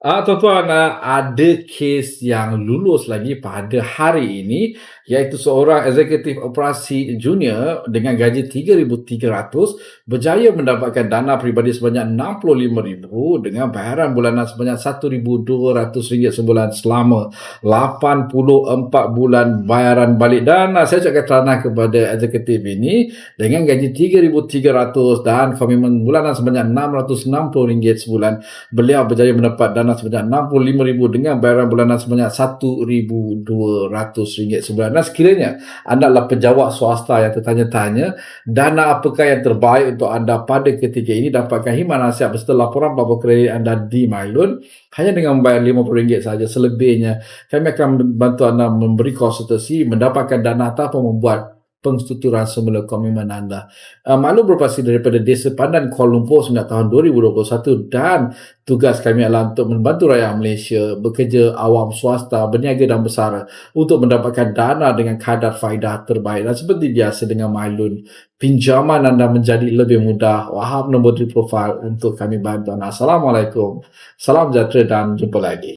Tuan-tuan, ada kes yang lulus lagi pada hari ini, iaitu seorang eksekutif operasi junior dengan gaji 3,300 berjaya mendapatkan dana peribadi sebanyak 65,000 dengan bayaran bulanan sebanyak RM1,200 sebulan selama 84 bulan bayaran balik. Dan saya ucapkan tahniah kepada eksekutif ini dengan gaji 3,300 dan komitmen bulanan sebanyak RM660 sebulan. Beliau berjaya mendapat dana sebanyak 65,000 dengan bayaran bulanan sebanyak RM1,200 sebulan. Dan sekiranya anda adalah pejabat swasta yang tertanya-tanya, dana apakah yang terbaik untuk anda pada ketika ini, dapatkan khidmat nasihat berserta laporan bapa kredit anda di MyLoan hanya dengan membayar RM50 saja. Selebihnya, kami akan membantu anda memberi konsultasi, mendapatkan dana ataupun membuat penstrukturan semula komitmen anda. Maklum beroperasi daripada Desa Pandan Kuala Lumpur sejak tahun 2021 dan tugas kami adalah untuk membantu rakyat Malaysia, bekerja awam swasta, berniaga dan bersara untuk mendapatkan dana dengan kadar faedah terbaik. Dan seperti biasa dengan MyLoan, pinjaman anda menjadi lebih mudah. Wahab nombor di profil untuk kami bantu anda. Assalamualaikum. Salam sejahtera dan jumpa lagi.